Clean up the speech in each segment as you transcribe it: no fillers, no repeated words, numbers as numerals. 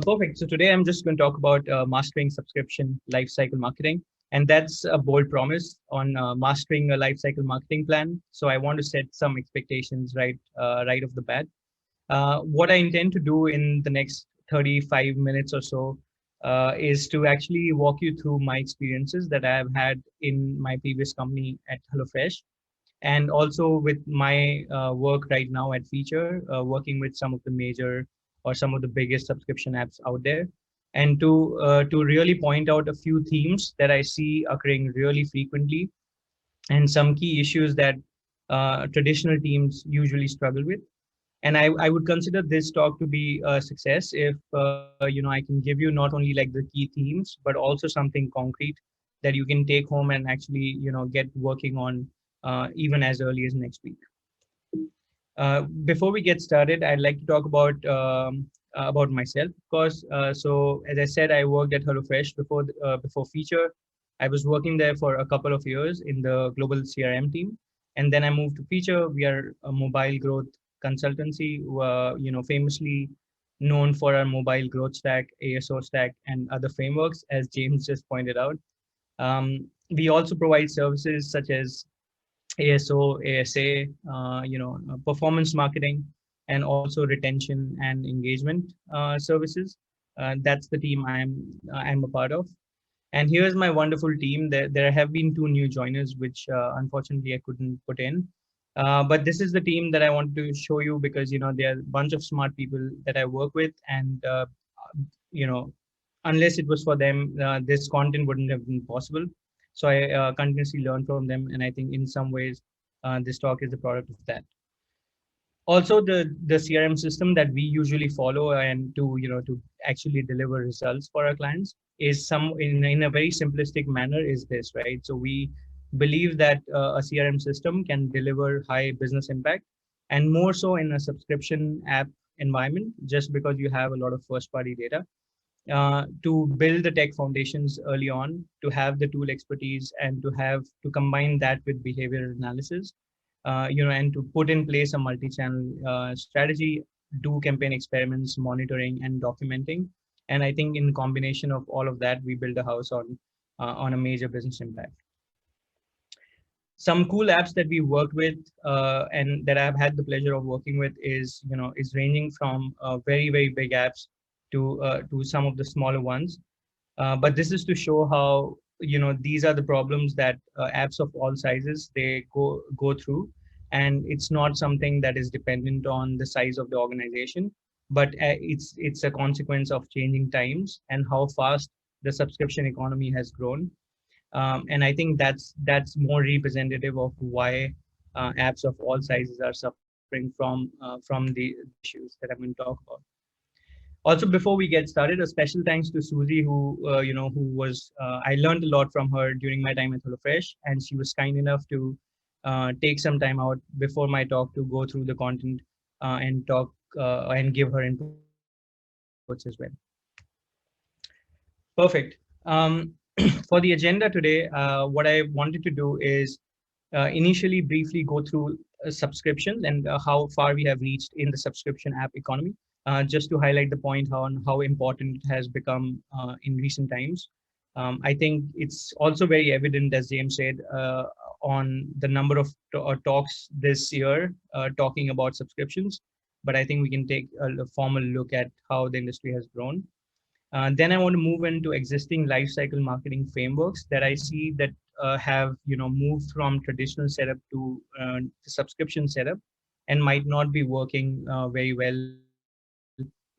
Perfect. So today I'm just going to talk about mastering subscription lifecycle marketing, and that's a bold promise on mastering a lifecycle marketing plan. So I want to set some expectations right off the bat. What I intend to do in the next 35 minutes or so is to actually walk you through my experiences that I have had in my previous company at HelloFresh, and also with my work right now at Feature, working with some of the major or some of the biggest subscription apps out there, and to really point out a few themes that I see occurring really frequently, and some key issues that traditional teams usually struggle with. And I would consider this talk to be a success if I can give you not only like the key themes, but also something concrete that you can take home and actually get working on even as early as next week. Before we get started, I'd like to talk about myself, of course. So as I said, I worked at HelloFresh before Feature. I was working there for a couple of years in the global CRM team, and then I moved to Feature. We are a mobile growth consultancy, famously known for our mobile growth stack, ASO stack, and other frameworks, as James just pointed out. We also provide services such as ASO, ASA, performance marketing, and also retention and engagement services. That's the team I'm a part of. And here's my wonderful team. There have been two new joiners, which unfortunately I couldn't put in. But this is the team that I want to show you because there are a bunch of smart people that I work with, and you know, unless it was for them, this content wouldn't have been possible. So I continuously learn from them, and I think in some ways, this talk is a product of that. Also, the CRM system that we usually follow and to actually deliver results for our clients is in a very simplistic manner is this, right? So we believe that a CRM system can deliver high business impact, and more so in a subscription app environment, just because you have a lot of first party data. To build the tech foundations early on, to have the tool expertise, and to combine that with behavior analysis, and to put in place a multi-channel strategy, do campaign experiments, monitoring, and documenting. And I think in combination of all of that, we build a house on a major business impact. Some cool apps that we worked with and that I've had the pleasure of working with is ranging from very big apps to some of the smaller ones. But this is to show how these are the problems that apps of all sizes they go through, and it's not something that is dependent on the size of the organization, but it's a consequence of changing times and how fast the subscription economy has grown. And I think that's more representative of why apps of all sizes are suffering from the issues that I'm going to talk about. Also, before we get started, a special thanks to Susie, who was I learned a lot from her during my time at HelloFresh, and she was kind enough to take some time out before my talk to go through the content and talk and give her inputs as well. Perfect. For the agenda today, what I wanted to do is initially briefly go through subscriptions and how far we have reached in the subscription app economy, just to highlight the point on how important it has become in recent times. I think it's also very evident, as James said, on the number of talks this year talking about subscriptions, but I think we can take a formal look at how the industry has grown. Then I want to move into existing lifecycle marketing frameworks that I see that have moved from traditional setup to the subscription setup, and might not be working very well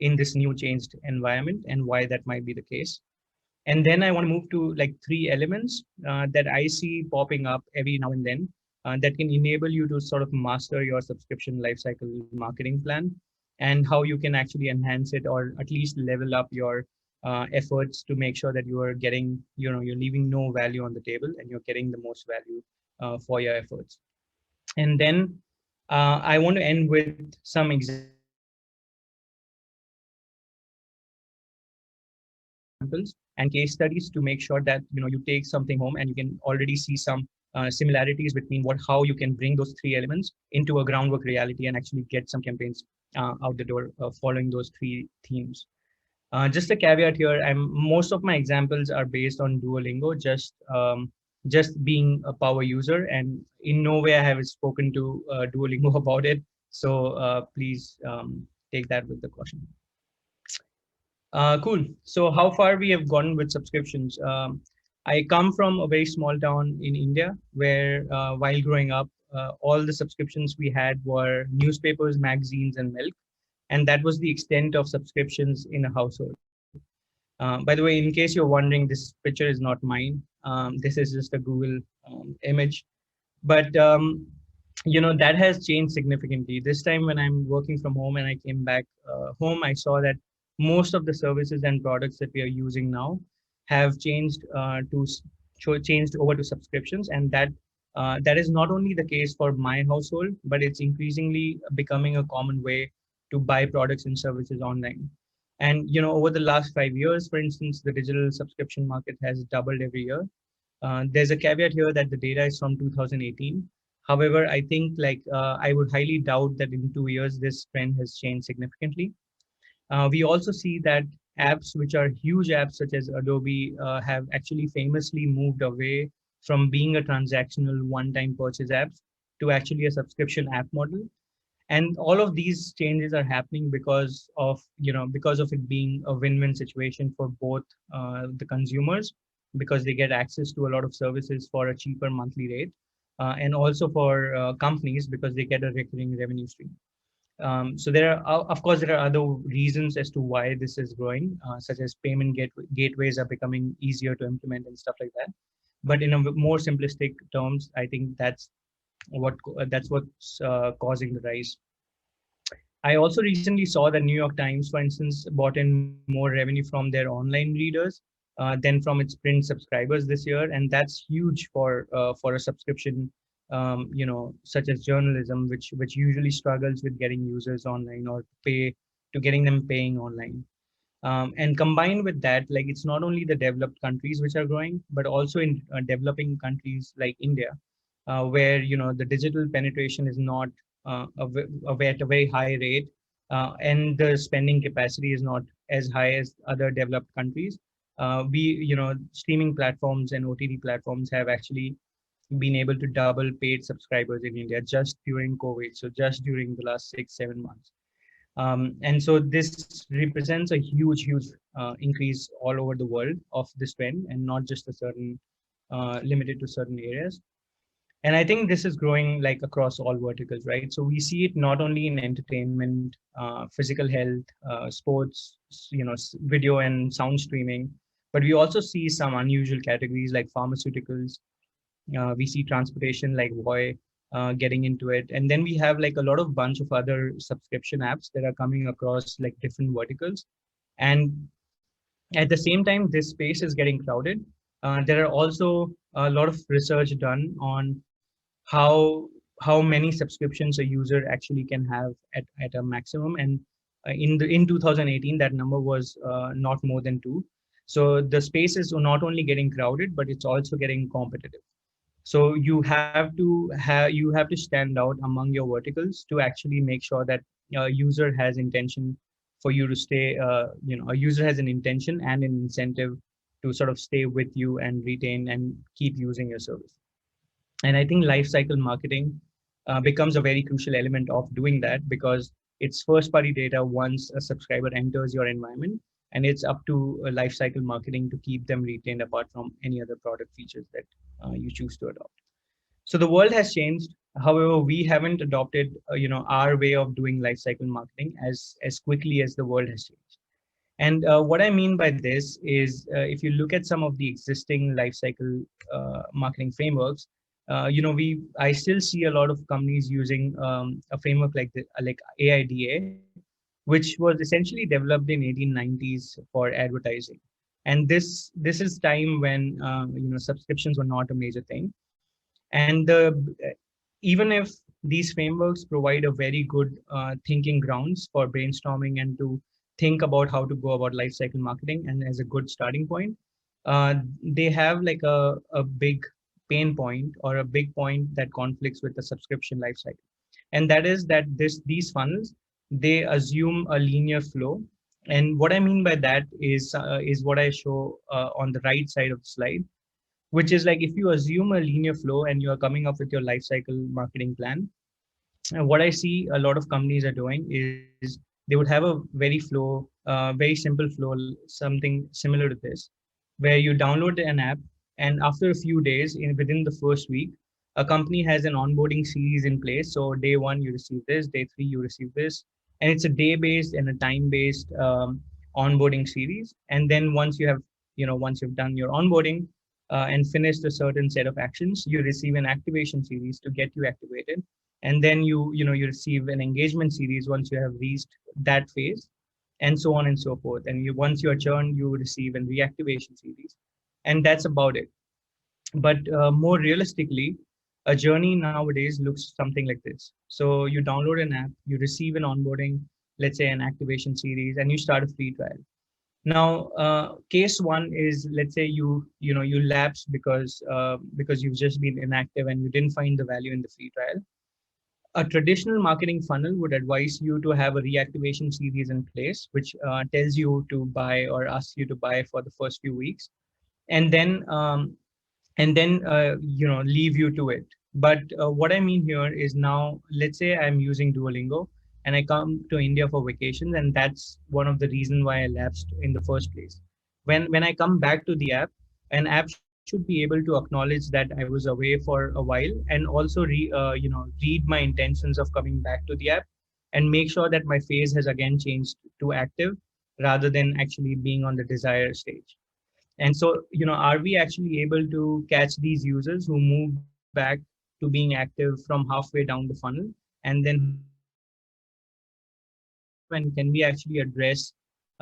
in this new changed environment, and why that might be the case. And then I want to move to like three elements that I see popping up every now and then that can enable you to sort of master your subscription lifecycle marketing plan, and how you can actually enhance it or at least level up your efforts to make sure that you are getting, you're leaving no value on the table and you're getting the most value for your efforts. And then I want to end with some examples and case studies to make sure that you take something home and you can already see some similarities between how you can bring those three elements into a groundwork reality and actually get some campaigns out the door following those three themes. Just a caveat here, most of my examples are based on Duolingo, just being a power user, and in no way I have spoken to Duolingo about it. So please take that with the caution. Cool. So how far we have gone with subscriptions? I come from a very small town in India where, while growing up, all the subscriptions we had were newspapers, magazines, and milk, and that was the extent of subscriptions in a household. By the way, in case you're wondering, this picture is not mine. This is just a Google image. But that has changed significantly. This time when I'm working from home and I came back home, I saw that most of the services and products that we are using now have changed changed over to subscriptions, and that is not only the case for my household, but it's increasingly becoming a common way to buy products and services online. And over the last 5 years, for instance, the digital subscription market has doubled every year. There's a caveat here that the data is from 2018. However, I think I would highly doubt that in 2 years this trend has changed significantly. We also see that apps which are huge apps such as Adobe have actually famously moved away from being a transactional one-time purchase apps to actually a subscription app model. And all of these changes are happening because of it being a win-win situation for both the consumers, because they get access to a lot of services for a cheaper monthly rate, and also for companies because they get a recurring revenue stream. So of course, there are other reasons as to why this is growing, such as gateways are becoming easier to implement and stuff like that. But in a more simplistic terms, I think that's what's causing the rise. I also recently saw that New York Times, for instance, brought in more revenue from their online readers than from its print subscribers this year, and that's huge for a subscription, such as journalism, which usually struggles with getting users online or getting them paying online. And combined with that, like, it's not only the developed countries which are growing, but also in developing countries like India, where the digital penetration is not at a very high rate, and the spending capacity is not as high as other developed countries. Streaming platforms and OTT platforms have actually been able to double paid subscribers in India just during COVID. So just during the last 6-7 months. And so this represents a huge increase all over the world of this trend, and not just a certain limited to certain areas. And I think this is growing like across all verticals, right? So we see it not only in entertainment, physical health, sports, video and sound streaming, but we also see some unusual categories like pharmaceuticals. We see transportation like Voy getting into it. And then we have like a lot of bunch of other subscription apps that are coming across like different verticals. And at the same time, this space is getting crowded. There are also a lot of research done on how many subscriptions a user actually can have at a maximum. And in 2018, that number was not more than two. So the space is not only getting crowded, but it's also getting competitive. So you have to stand out among your verticals to actually make sure that a user has intention for you to stay. A user has an intention and an incentive to sort of stay with you and retain and keep using your service. And I think lifecycle marketing becomes a very crucial element of doing that, because it's first party data once a subscriber enters your environment, and it's up to lifecycle marketing to keep them retained apart from any other product features that you choose to adopt. So the world has changed. However, we haven't adopted, our way of doing lifecycle marketing as quickly as the world has changed. And what I mean by this is, if you look at some of the existing lifecycle marketing frameworks, I still see a lot of companies using a framework like AIDA, which was essentially developed in 1890s for advertising. And this is time when subscriptions were not a major thing. And even if these frameworks provide a very good thinking grounds for brainstorming and to think about how to go about life cycle marketing, and as a good starting point, they have like a big pain point or a big point that conflicts with the subscription life cycle. And that is that these funnels, they assume a linear flow, And what I mean by that is what I show on the right side of the slide, which is like if you assume a linear flow and you are coming up with your life cycle marketing plan. What I see a lot of companies are doing is they would have a very flow, very simple flow, something similar to this, where you download an app, and after a few days, within the first week, a company has an onboarding series in place. So day one, you receive this, day three, you receive this, and it's a day-based and a time-based onboarding series. And then once you've done your onboarding and finished a certain set of actions, you receive an activation series to get you activated, and then you receive an engagement series once you have reached that phase, and so on and so forth. And once you are churned, you receive a reactivation series, and that's about it. But more realistically, a journey nowadays looks something like this. So you download an app, you receive an onboarding, let's say an activation series, and you start a free trial. Now, case one is, let's say you lapse because you've just been inactive and you didn't find the value in the free trial. A traditional marketing funnel would advise you to have a reactivation series in place, which tells you to buy or asks you to buy for the first few weeks, and then leave you to it. But what I mean here is, now let's say I'm using Duolingo and I come to India for vacations, and that's one of the reasons why I lapsed in the first place. When I come back to the app, an app should be able to acknowledge that I was away for a while, and also read my intentions of coming back to the app, and make sure that my phase has again changed to active rather than actually being on the desired stage. And so, are we actually able to catch these users who move back to being active from halfway down the funnel, and then who start moving towards being active? And can we actually address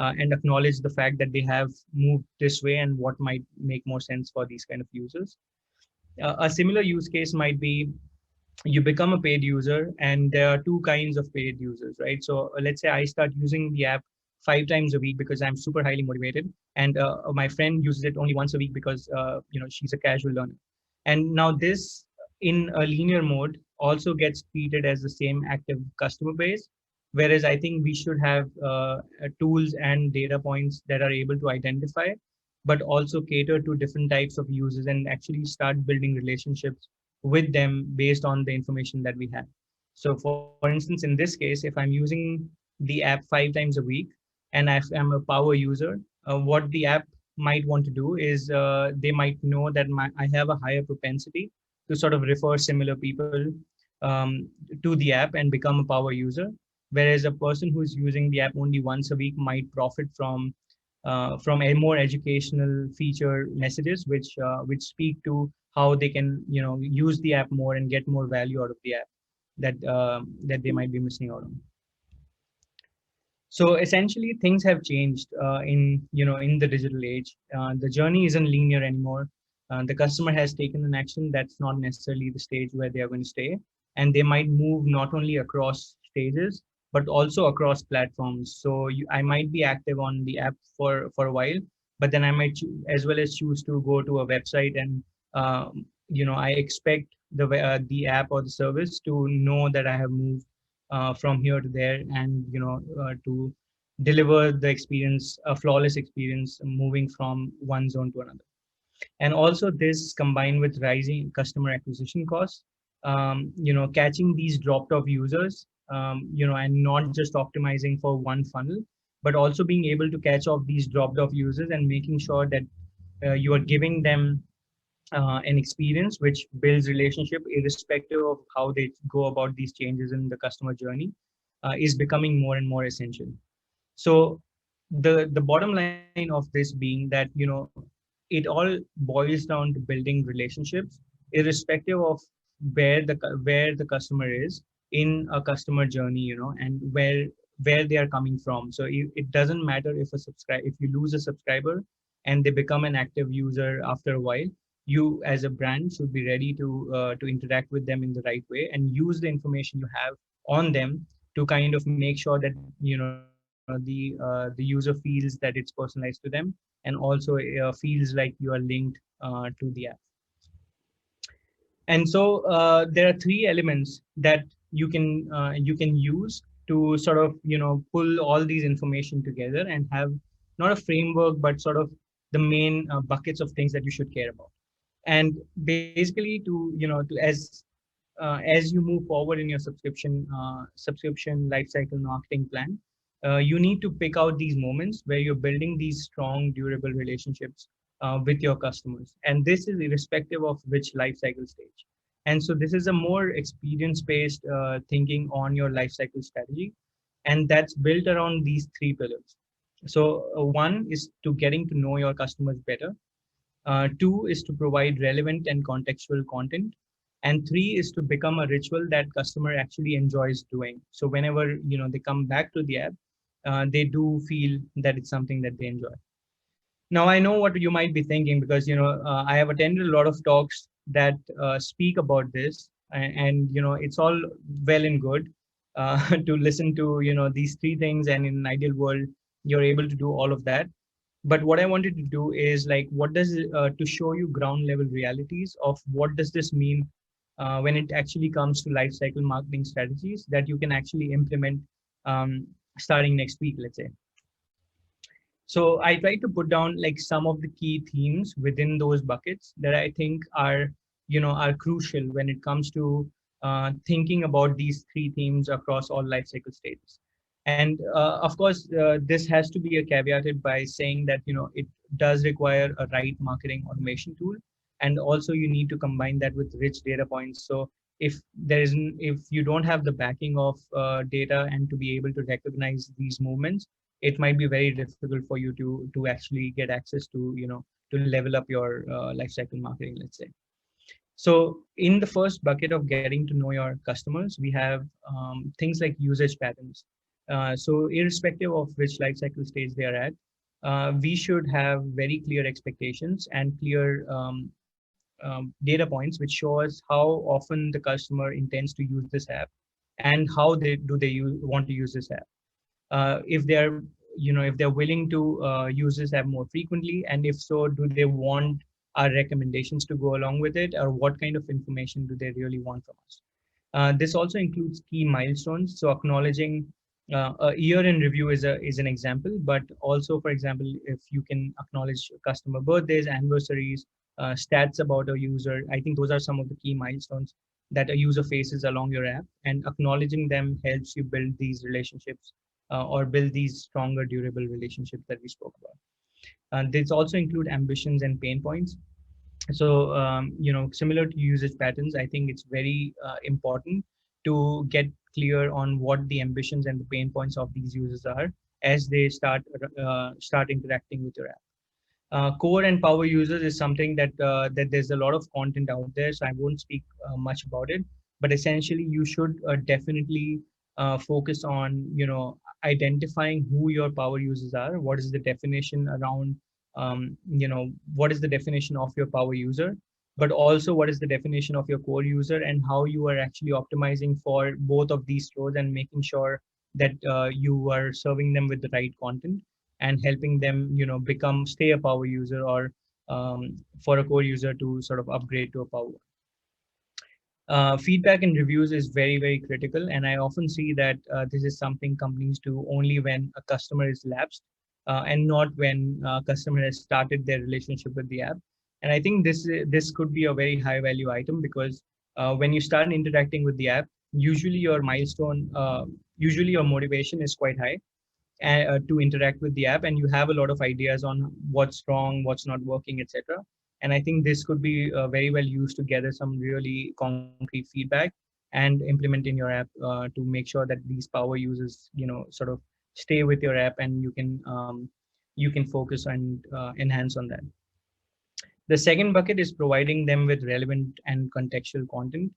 and acknowledge the fact that they have moved this way, and what might make more sense for these kind of users? A similar use case might be, you become a paid user, and there are two kinds of paid users, right? So let's say I start using the app 5 times a week because I'm super highly motivated, and my friend uses it only once a week because she's a casual learner. And now this, in a linear mode, also gets treated as the same active customer base, whereas I think we should have tools and data points that are able to identify but also cater to different types of users, and actually start building relationships with them based on the information that we have. So for instance, in this case, if I'm using the app 5 times a week and if I'm a power user, what the app might want to do is they might know that I have a higher propensity to sort of refer similar people to the app and become a power user. Whereas a person who's using the app only once a week might profit from a more educational feature messages, which speak to how they can use the app more and get more value out of the app that they might be missing out on. So essentially, things have changed in the digital age. The journey isn't linear anymore. The customer has taken an action, that's not necessarily the stage where they are going to stay, and they might move not only across stages but also across platforms. So I might be active on the app for a while, but then I might as well as choose to go to a website, and I expect the app or the service to know that I have moved from here to there, and to deliver the experience, a flawless experience, moving from one zone to another. And also this combined with rising customer acquisition costs, catching these dropped off users, and not just optimizing for one funnel, but also being able to catch off these dropped off users and making sure that you are giving them an experience which builds relationship irrespective of how they go about these changes in the customer journey, is becoming more and more essential. So the bottom line of this being that it all boils down to building relationships irrespective of where the customer is in a customer journey, and where they are coming from. So it doesn't matter if you lose a subscriber and they become an active user after a while. You as a brand should be ready to interact with them in the right way and use the information you have on them to kind of make sure that the user feels that it's personalized to them, and also feels like you are linked to the app. And so there are three elements that you can use to sort of pull all these information together and have not a framework but sort of the main buckets of things that you should care about. And basically, as you move forward in your subscription lifecycle marketing plan, you need to pick out these moments where you're building these strong, durable relationships with your customers, and this is irrespective of which lifecycle stage. And so this is a more experience-based thinking on your lifecycle strategy, and that's built around these three pillars. So one is to getting to know your customers better. Two is to provide relevant and contextual content. And three is to become a ritual that customer actually enjoys doing. So whenever they come back to the app, they do feel that it's something that they enjoy. Now I know what you might be thinking, because I have attended a lot of talks that speak about this, and it's all well and good to listen to these three things, and in an ideal world you're able to do all of that. But what I wanted to do is like, what does to show you ground level realities of what does this mean when it actually comes to life cycle marketing strategies that you can actually implement starting next week, let's say. So I try to put down like some of the key themes within those buckets that I think are crucial when it comes to thinking about these three themes across all life cycle stages. And of course, this has to be a caveated by saying that it does require a right marketing automation tool, and also you need to combine that with rich data points. So if you don't have the backing of data and to be able to recognize these movements, it might be very difficult for you to actually get access to to level up your life cycle marketing, let's say. So in the first bucket of getting to know your customers, we have things like usage patterns. So irrespective of which life cycle stage they are at, we should have very clear expectations and clear data points which show us how often the customer intends to use this app, and how they want to use this app. If they're if they're willing to use this app more frequently, and if so, do they want our recommendations to go along with it, or what kind of information do they really want from us. This also includes key milestones, so acknowledging a year in review is an example, but also, for example, if you can acknowledge customer birthdays, anniversaries, stats about a user. I think those are some of the key milestones that a user faces along your app, and acknowledging them helps you build these relationships or build these stronger, durable relationships that we spoke about. These also include ambitions and pain points. So, similar to usage patterns, I think it's very important to get clear on what the ambitions and the pain points of these users are as they start interacting with your app. Core and power users is something that there's a lot of content out there, so I won't speak much about it. But essentially, you should definitely focus on identifying who your power users are. What is the definition around what is the definition of your power user, but also what is the definition of your core user, and how you are actually optimizing for both of these roles and making sure that you are serving them with the right content and helping them stay a power user, or for a core user to sort of upgrade to a power. Feedback and reviews is very, very critical. And I often see that this is something companies do only when a customer is lapsed and not when a customer has started their relationship with the app. And I think this could be a very high value item, because when you start interacting with the app, usually your usually your motivation is quite high to interact with the app, and you have a lot of ideas on what's wrong, what's not working, etc. And I think this could be very well used to gather some really concrete feedback and implement in your app to make sure that these power users sort of stay with your app, and you can focus and enhance on that. The second bucket is providing them with relevant and contextual content.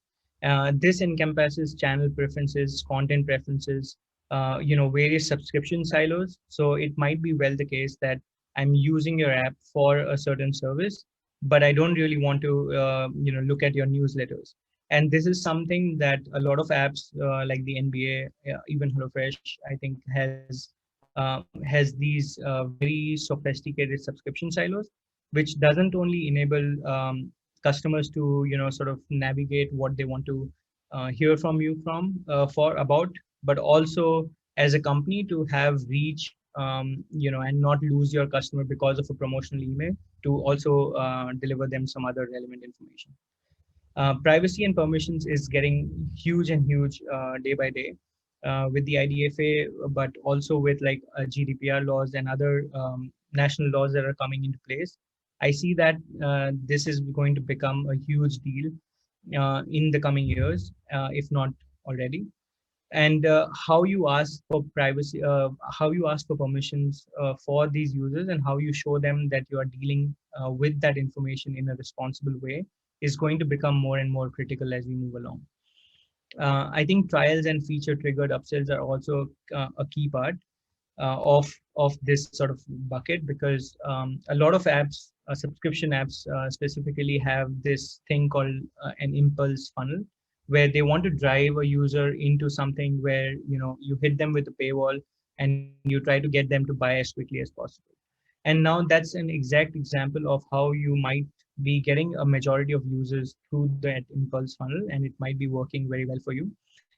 This encompasses channel preferences, content preferences, various subscription silos. So it might be well the case that I'm using your app for a certain service, but I don't really want to, look at your newsletters. And this is something that a lot of apps like the NBA, even HelloFresh, I think has these very sophisticated subscription silos, which doesn't only enable customers to sort of navigate what they want to hear from you for about, but also as a company to have reach, and not lose your customer because of a promotional email, to also deliver them some other relevant information. Privacy and permissions is getting huge and huge day by day with the IDFA, but also with like GDPR laws and other national laws that are coming into place. I see that this is going to become a huge deal in the coming years, if not already. And how you ask for privacy, how you ask for permissions for these users, and how you show them that you are dealing with that information in a responsible way is going to become more and more critical as we move along. I think trials and feature triggered upsells are also a key part of this sort of bucket, because a lot of apps, subscription apps specifically, have this thing called an impulse funnel, where they want to drive a user into something where you hit them with a paywall and you try to get them to buy as quickly as possible. And now that's an exact example of how you might be getting a majority of users through that impulse funnel, and it might be working very well for you.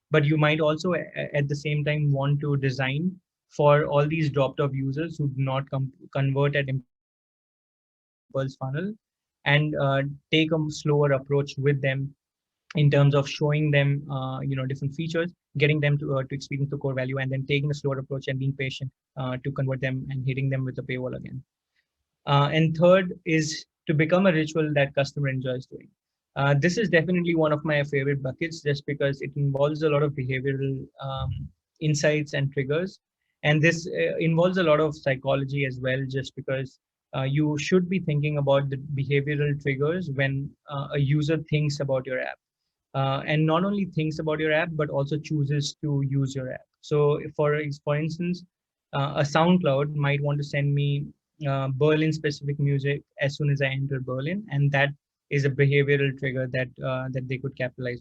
But you might also at the same time want to design for all these dropped off users who do not convert at impulse funnel, and take a slower approach with them in terms of showing them different features, getting them to experience the core value, and then taking a slower approach and being patient to convert them and hitting them with a paywall again. And third is to become a ritual that customer enjoys doing. This is definitely one of my favorite buckets, just because it involves a lot of behavioral insights and triggers. And this involves a lot of psychology as well, just because you should be thinking about the behavioral triggers when a user thinks about your app. And not only thinks about your app, but also chooses to use your app. So for instance, a SoundCloud might want to send me Berlin specific music as soon as I enter Berlin, and that is a behavioral trigger that they could capitalize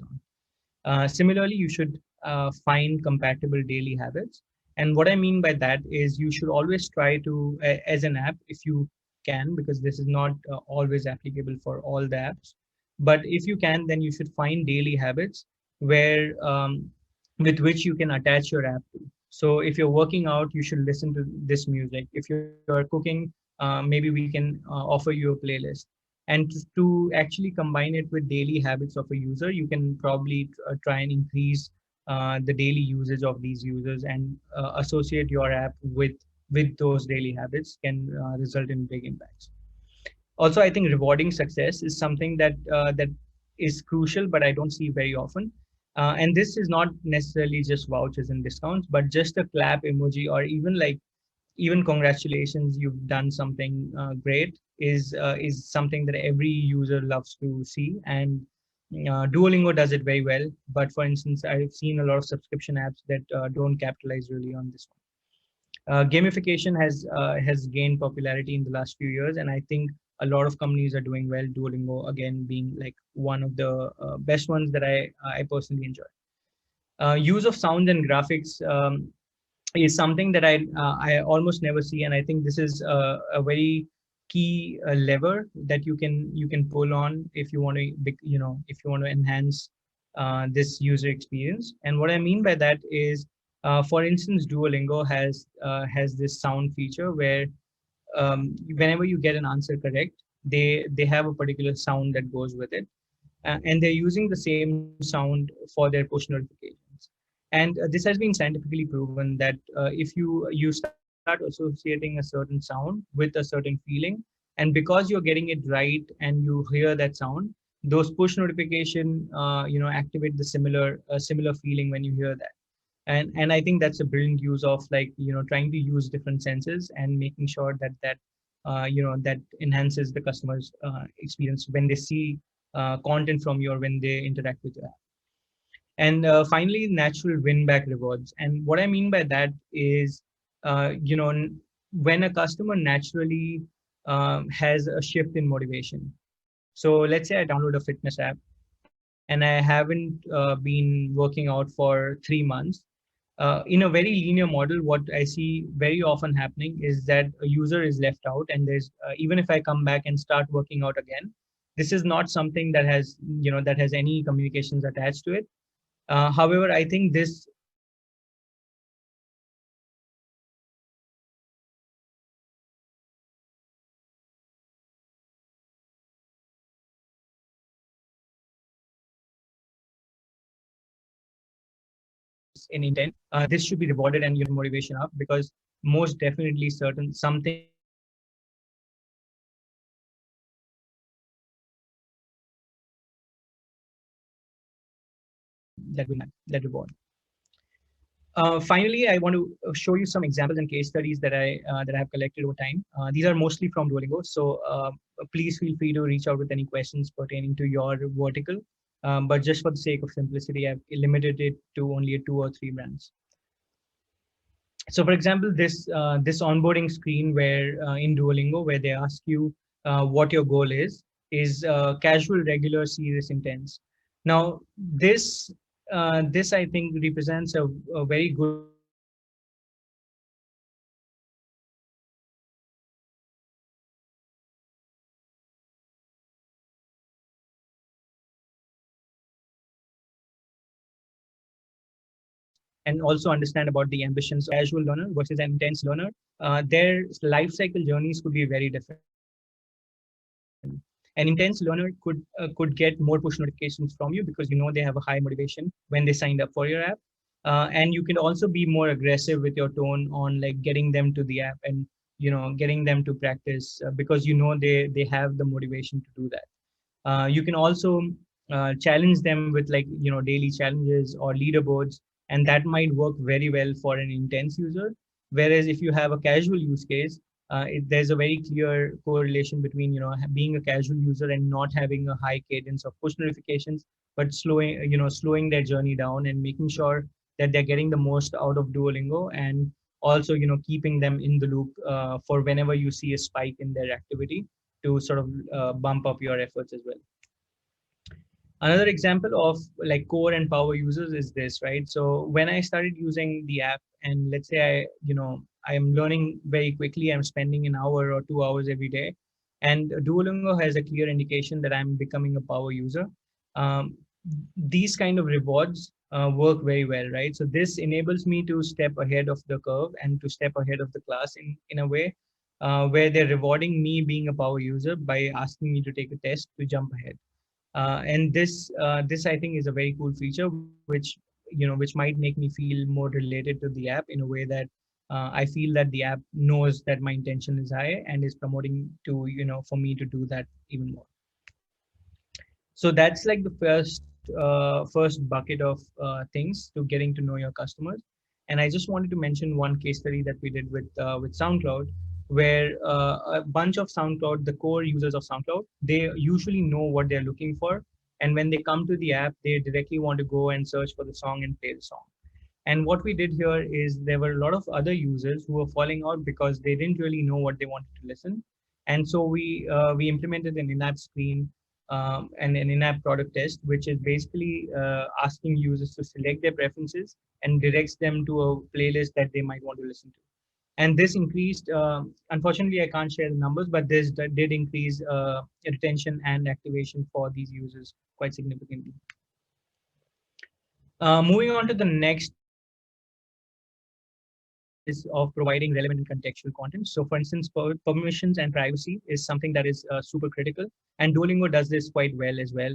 on. Similarly, you should find compatible daily habits. And what I mean by that is you should always try to, as an app, if you can, because this is not always applicable for all the apps, but if you can, then you should find daily habits where with which you can attach your app to. So if you're working out, you should listen to this music. If you're cooking, maybe we can offer you a playlist. And to actually combine it with daily habits of a user, you can probably try and increase the daily usage of these users, and associate your app with those daily habits can result in big impacts. Also, I think rewarding success is something that is crucial, but I don't see very often. And this is not necessarily just vouchers and discounts, but just a clap emoji, or even congratulations, you've done something great, is something that every user loves to see. And Duolingo does it very well. But for instance, I've seen a lot of subscription apps that don't capitalize really on this one. Gamification has gained popularity in the last few years, and I think a lot of companies are doing well. Duolingo again being like one of the best ones that I personally enjoy. Use of sound and graphics is something that I almost never see, and I think this is a very key lever that you can pull on if you want to if you want to enhance this user experience. And what I mean by that is, for instance, Duolingo has this sound feature where whenever you get an answer correct, they have a particular sound that goes with it, and they're using the same sound for their push notifications. And this has been scientifically proven that if you start associating a certain sound with a certain feeling, and because you're getting it right and you hear that sound, those push notification activate the similar feeling when you hear that. And I think that's a brilliant use of, like, trying to use different senses and making sure that enhances the customer's experience when they see content from you, or when they interact with you. And finally, natural win back rewards. And what I mean by that is, when a customer naturally has a shift in motivation. So let's say I download a fitness app and I haven't been working out for 3 months. In a very linear model, what I see very often happening is that a user is left out, and there's even if I come back and start working out again, this is not something that has any communications attached to it. However, I think this this should be rewarded and motivation up, because most definitely something that we have collected over time will definitely give us that reward. Finally, I want to show you some examples and case studies that I have collected over time. These are mostly from Duolingo, so please feel free to reach out with any questions pertaining to your vertical. But just for the sake of simplicity, I've limited it to only 2 or 3 brands. So, for example, this onboarding screen where in Duolingo, where they ask you what your goal is casual, regular, serious, intense. Now, this I think represents a very good example of and also understand about the ambitions of casual learner versus an intense learner. Their life cycle journeys could be very different. An intense learner could get more push notifications from you because they have a high motivation when they signed up for your app. And you can also be more aggressive with your tone on like getting them to the app and getting them to practice because they have the motivation to do that. You can also challenge them with like daily challenges or leaderboards, and that might work very well for an intense user. Whereas if you have a casual use case, there's a very clear correlation between being a casual user and not having a high cadence of push notifications, but slowing their journey down and making sure that they're getting the most out of Duolingo, and also keeping them in the loop for whenever you see a spike in their activity to sort of bump up your efforts as well. Another example of like core and power users is this, right? So when I started using the app, and let's say I am learning very quickly, I'm spending an hour or 2 hours every day, and Duolingo has a clear indication that I'm becoming a power user. Um, these kind of rewards work very well, right? So this enables me to step ahead of the curve and to step ahead of the class in a way where they're rewarding me being a power user by asking me to take a test to jump ahead. And this I think is a very cool feature, which might make me feel more related to the app in a way that I feel that the app knows that my intention is high and is promoting to for me to do that even more. So that's like the first bucket of things to getting to know your customers. And I just wanted to mention one case study that we did with SoundCloud, where a bunch of SoundCloud, the core users of SoundCloud, they usually know what they're looking for, and when they come to the app, they directly want to go and search for the song and play the song. And what we did here is there were a lot of other users who were falling out because they didn't really know what they wanted to listen. And so we implemented an in-app screen and an in-app product test, which is basically asking users to select their preferences and directs them to a playlist that they might want to listen to. And this increased, unfortunately, I can't share the numbers, but this did increase retention and activation for these users quite significantly. Moving on to the next is of providing relevant and contextual content. So for instance, permissions and privacy is something that is super critical. And Duolingo does this quite well as well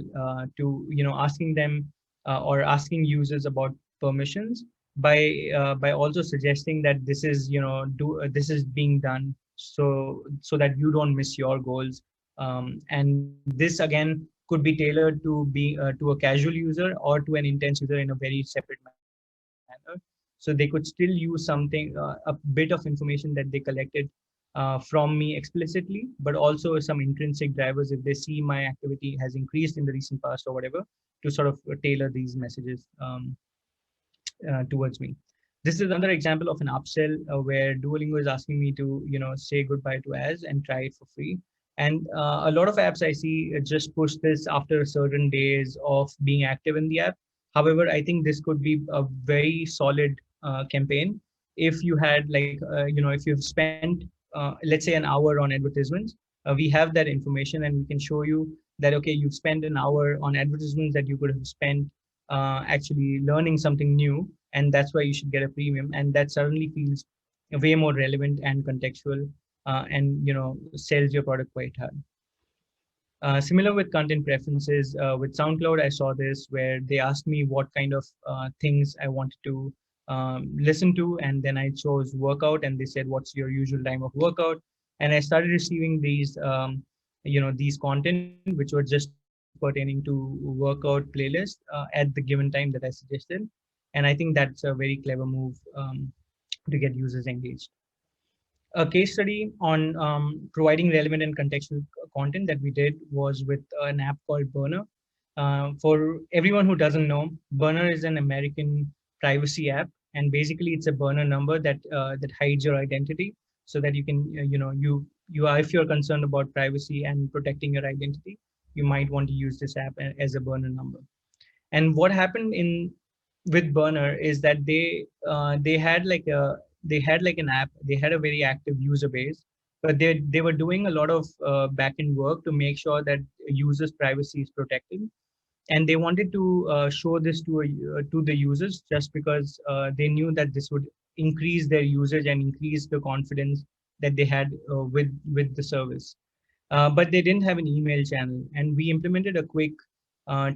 to, asking them or asking users about permissions by also suggesting that this is, this is being done so that you don't miss your goals. And this again could be tailored to a casual user or to an intense user in a very separate manner. So they could still use something, a bit of information that they collected from me explicitly, but also some intrinsic drivers if they see my activity has increased in the recent past or whatever, to sort of tailor these messages towards me. This is another example of an upsell where Duolingo is asking me to, say goodbye to ads and try it for free. And a lot of apps I see just push this after certain days of being active in the app. However, I think this could be a very solid campaign if you had like, if you've spent, let's say, an hour on advertisements. We have that information and we can show you that, okay, you've spent an hour on advertisements that you could have spent actually learning something new, and that's why you should get a premium. And that certainly feels way more relevant and contextual, and sells your product quite hard. Similar with content preferences, with SoundCloud, I saw this where they asked me what kind of things I wanted to listen to, and then I chose workout, and they said, "What's your usual time of workout?" And I started receiving these, these content which were just pertaining to workout playlist at the given time that I suggested, and I think that's a very clever move to get users engaged. A case study on providing relevant and contextual content that we did was with an app called Burner. For everyone who doesn't know, Burner is an American privacy app, and basically it's a burner number that hides your identity, so that you can, you are, if you're concerned about privacy and protecting your identity, you might want to use this app as a burner number. And what happened in with Burner is that they had like an app. They had a very active user base, but they were doing a lot of back end work to make sure that users' privacy is protected. And they wanted to show this to the users, just because they knew that this would increase their usage and increase the confidence that they had with the service. But they didn't have an email channel, and we implemented a quick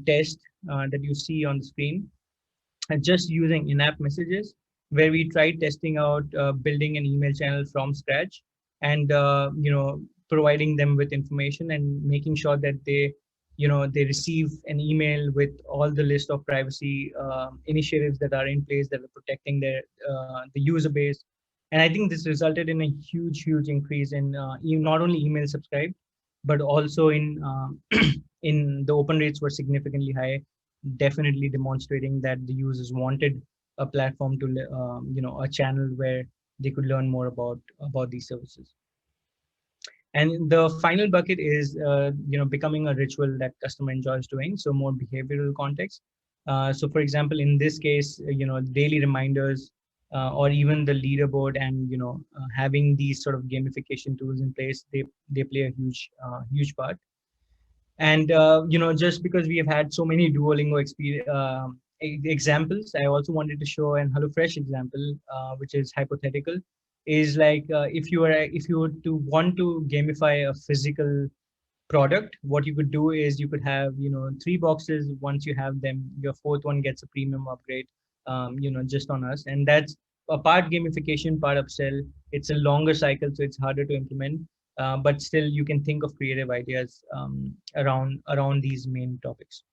test that you see on the screen, and just using in-app messages, where we tried testing out building an email channel from scratch, and providing them with information and making sure that they receive an email with all the list of privacy initiatives that are in place that are protecting the user base. And I think this resulted in a huge increase in not only email subscribed, but also in in the open rates were significantly high, definitely demonstrating that the users wanted a platform to a channel where they could learn more about these services. And the final bucket is becoming a ritual that customer enjoys doing, so more behavioral context. So for example, in this case, daily reminders, or even the leaderboard, and having these sort of gamification tools in place, they play a huge part. And just because we have had so many Duolingo examples, I also wanted to show an HelloFresh example, which is hypothetical. Is like, if you were to want to gamify a physical product, what you could do is you could have, three boxes. Once you have them, your fourth one gets a premium upgrade, just on us. And that's a part gamification, part upsell. It's a longer cycle, so it's harder to implement. But still, you can think of creative ideas around these main topics.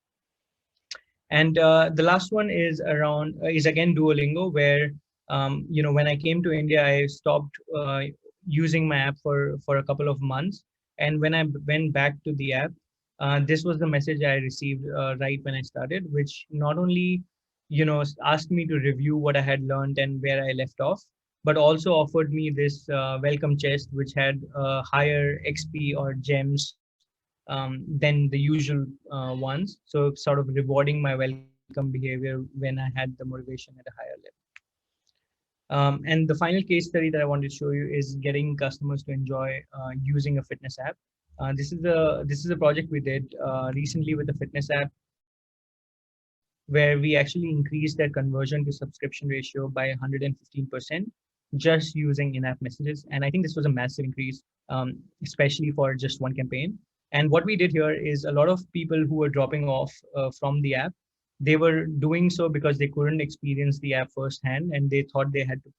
And the last one is again Duolingo, where when I came to India, I stopped using my app for a couple of months, and when I went back to the app, this was the message I received right when I started, which not only asked me to review what I had learned and where I left off, but also offered me this welcome chest, which had higher XP or gems than the usual ones. So sort of rewarding my welcome behavior when I had the motivation at a higher level. And the final case study that I wanted to show you is getting customers to enjoy using a fitness app. This is a project we did recently with a fitness app, where we actually increased their conversion to subscription ratio by 115%, just using in-app messages. And I think this was a massive increase, especially for just one campaign. And what we did here is, a lot of people who were dropping off from the app, they were doing so because they couldn't experience the app firsthand, and they thought they had to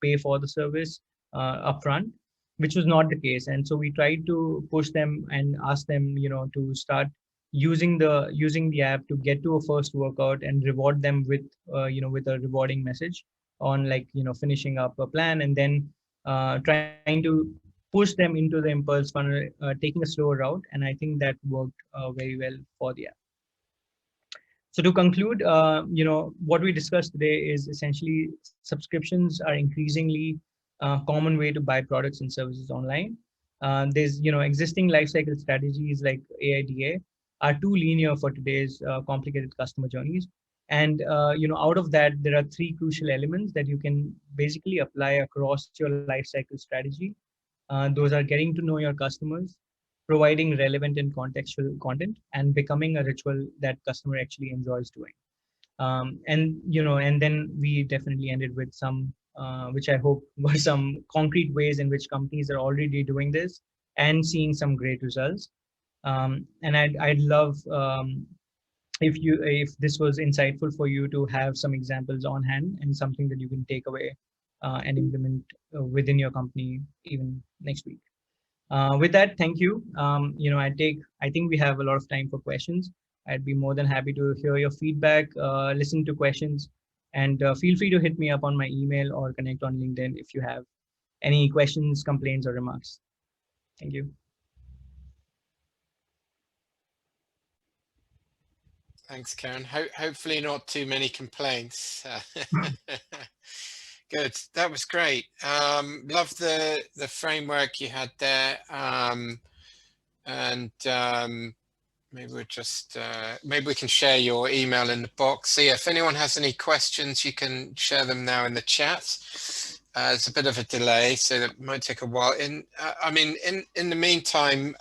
pay for the service upfront, which was not the case. And so we tried to push them and ask them, to start using the app to get to a first workout, and reward them with with a rewarding message on, like, finishing up a plan, and then trying to push them into the impulse funnel, taking a slower route. And I think that worked very well for the app. So to conclude, what we discussed today is essentially subscriptions are increasingly common way to buy products and services online. There's, existing lifecycle strategies like AIDA are too linear for today's complicated customer journeys. And, out of that, there are three crucial elements that you can basically apply across your lifecycle strategy. Those are getting to know your customers, providing relevant and contextual content, and becoming a ritual that customer actually enjoys doing. And then we definitely ended with some, which I hope were some concrete ways in which companies are already doing this and seeing some great results. And I'd love if this was insightful for you to have some examples on hand and something that you can take away and implement within your company even next week. With that, thank you. I think we have a lot of time for questions. I'd be more than happy to hear your feedback, listen to questions, and feel free to hit me up on my email or connect on LinkedIn if you have any questions, complaints, or remarks. Thank you. Thanks, Karen. Hopefully not too many complaints. Good. That was great. Love the framework you had there. And maybe we're just maybe we can share your email in the box. So yeah, if anyone has any questions, you can share them now in the chat. It's a bit of a delay, so that might take a while. I mean, in the meantime,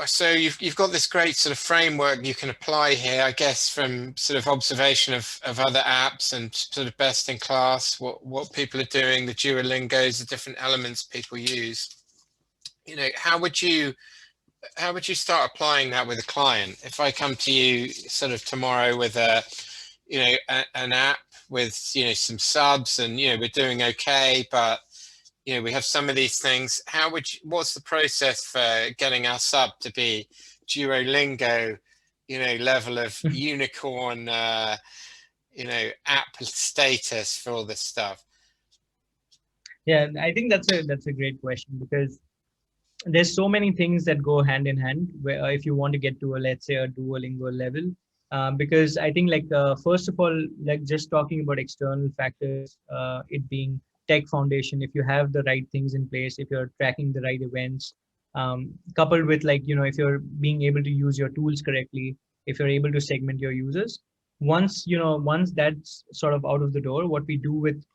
so you've got this great sort of framework you can apply here, I guess, from sort of observation of other apps and sort of best in class, what people are doing, the Duolingos, the different elements people use. You know, how would you start applying that with a client? If I come to you sort of tomorrow with an app with, some subs and, we're doing okay, but we have some of these things. What's the process for getting our sub to be Duolingo, level of unicorn, app status for all this stuff? Yeah, I think that's a great question, because there's so many things that go hand in hand where if you want to get to let's say a Duolingo level, because I think like first of all, like just talking about external factors, it being tech foundation, if you have the right things in place, if you're tracking the right events, coupled with like if you're being able to use your tools correctly, if you're able to segment your users, once that's sort of out of the door, what we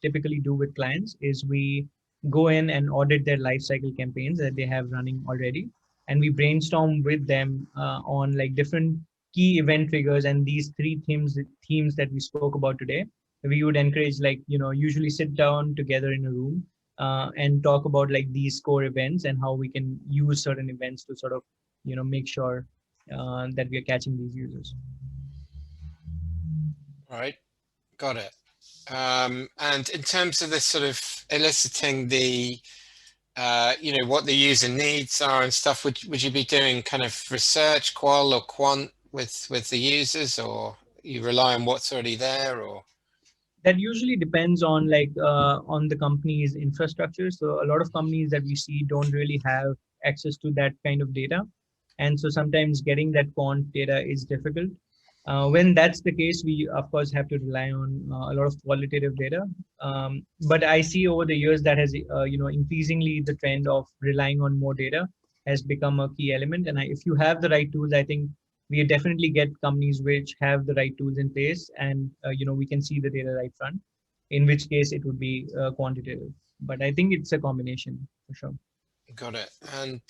typically do with clients is we go in and audit their life cycle campaigns that they have running already, and we brainstorm with them on like different key event triggers and these three themes that we spoke about today. We would encourage like usually sit down together in a room and talk about like these core events and how we can use certain events to sort of make sure that we are catching these users. All right, got it. And in terms of this sort of eliciting the what the user needs are and stuff, would you be doing kind of research, qual or quant with the users, or you rely on what's already there? Or that usually depends on the company's infrastructure. So a lot of companies that we see don't really have access to that kind of data, and so sometimes getting that quant data is difficult. When that's the case, we of course have to rely on a lot of qualitative data. But I see over the years that has increasingly the trend of relying on more data has become a key element. And if you have the right tools, I think we definitely get companies which have the right tools in place, and we can see the data right front, in which case it would be quantitative. But I think it's a combination for sure. got it. And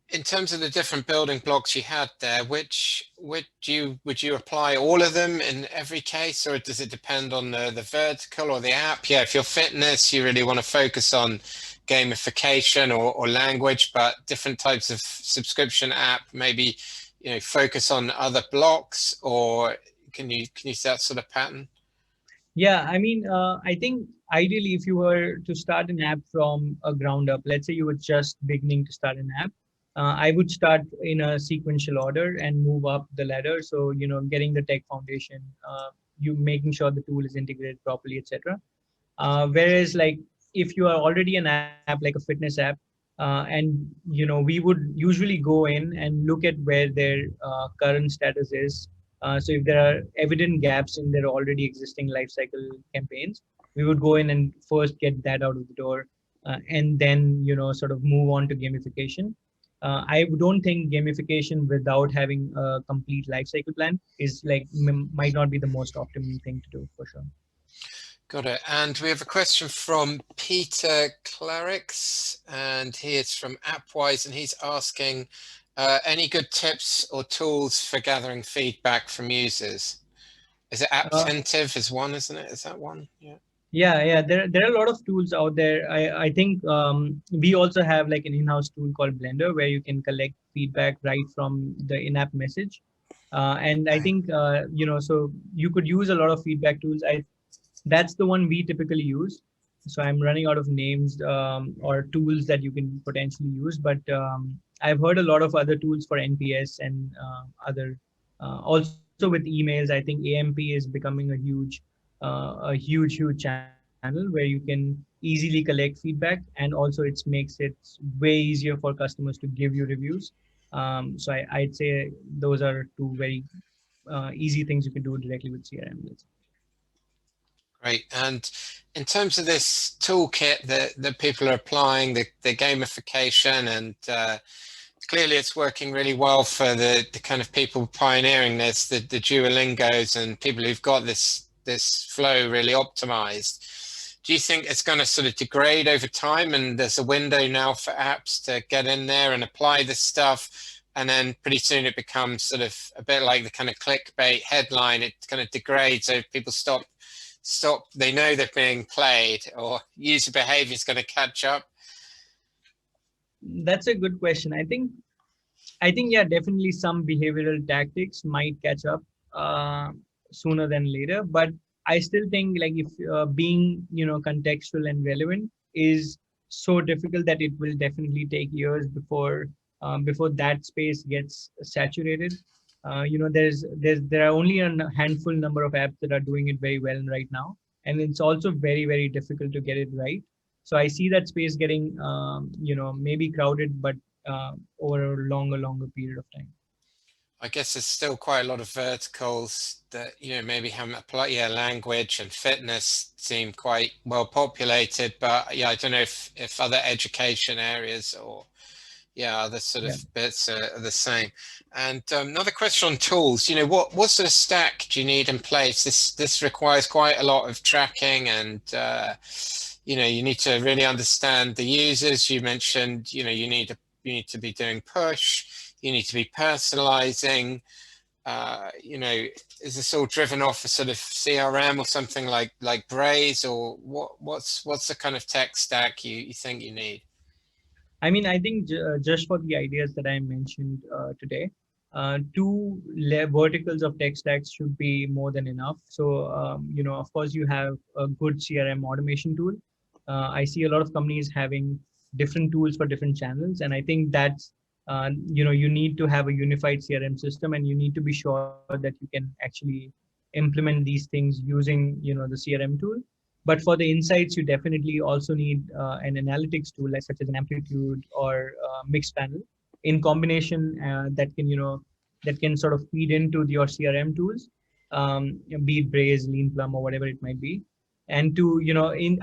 in terms of the different building blocks you had there, which would you apply all of them in every case, or does it depend on the vertical or the app? Yeah, if you're fitness, you really want to focus on gamification or language, but different types of subscription app, maybe focus on other blocks, or can you see that sort of pattern? Yeah, I mean, I think ideally, if you were to start an app from a ground up, let's say you were just beginning to start an app, I would start in a sequential order and move up the ladder. So, getting the tech foundation, you making sure the tool is integrated properly, etc. Whereas, like, if you are already an app like a fitness app, and we would usually go in and look at where their current status is. So if there are evident gaps in their already existing life cycle campaigns, we would go in and first get that out of the door, and then sort of move on to gamification. I don't think gamification without having a complete life cycle plan is like might not be the most optimum thing to do for sure. Got it. And we have a question from Peter Clarix, and he is from Appwise, and he's asking any good tips or tools for gathering feedback from users? Is it Uh, Apptentive is one, isn't it? Is that one? Yeah. Yeah, there are a lot of tools out there. I think we also have like an in-house tool called Blender where you can collect feedback right from the in-app message. And I Right. think so you could use a lot of feedback tools. That's the one we typically use. So I'm running out of names or tools that you can potentially use, but I've heard a lot of other tools for NPS and other. Also with emails, I think AMP is becoming a huge channel where you can easily collect feedback, and also it makes it way easier for customers to give you reviews. I'd say those are two very easy things you can do directly with CRM. Great. And in terms of this toolkit that people are applying, the gamification, and clearly it's working really well for the kind of people pioneering this, the Duolingos and people who've got this flow really optimized. Do you think it's going to sort of degrade over time, and there's a window now for apps to get in there and apply this stuff, and then pretty soon it becomes sort of a bit like the kind of clickbait headline? It kind of degrades, so people stop, they know they're being played, or user behavior is going to catch up? That's a good question. I think yeah, definitely some behavioral tactics might catch up uh, sooner than later, but I still think like if being contextual and relevant is so difficult that it will definitely take years before that space gets saturated. There are only a handful number of apps that are doing it very well right now, and it's also very difficult to get it right. So I see that space getting maybe crowded, but over a longer period of time. I guess there's still quite a lot of verticals that, maybe haven't applied. Yeah, language and fitness seem quite well populated, but yeah, I don't know if other education areas or yeah, other sort Yeah. of bits are the same. And another question on tools. What sort of stack do you need in place? This requires quite a lot of tracking, and you need to really understand the users. You mentioned, you need to be doing push. You need to be personalizing. Is this all driven off a sort of CRM or something like Braze, or what's the kind of tech stack you think you need? I mean, I think just for the ideas that I mentioned today, two verticals of tech stacks should be more than enough. So, of course, you have a good CRM automation tool. I see a lot of companies having different tools for different channels, and I think that's you need to have a unified CRM system, and you need to be sure that you can actually implement these things using the CRM tool. But for the insights, you definitely also need an analytics tool, like such as an amplitude or mixed panel, in combination that can sort of feed into your CRM tools, be it Braze, Lean Plum, or whatever it might be. And to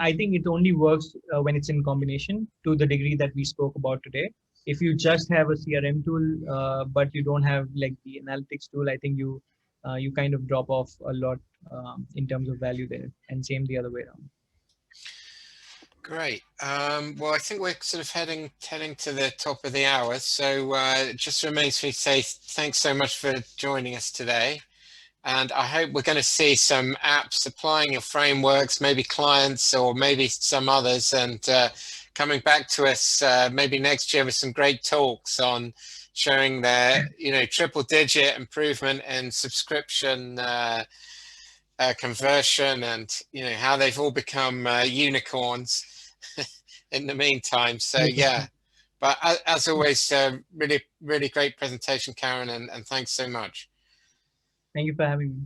I think it only works when it's in combination to the degree that we spoke about today. If you just have a CRM tool, but you don't have like the analytics tool, I think you kind of drop off a lot in terms of value there, and same the other way around. Great. Well, I think we're sort of heading to the top of the hour, so it just remains for me to say thanks so much for joining us today. And I hope we're going to see some apps applying your frameworks, maybe clients or maybe some others, and coming back to us maybe next year with some great talks on showing their, triple digit improvement in subscription conversion, and, how they've all become unicorns in the meantime. So yeah, but as always, really great presentation, Karen, and thanks so much. Thank you for having me.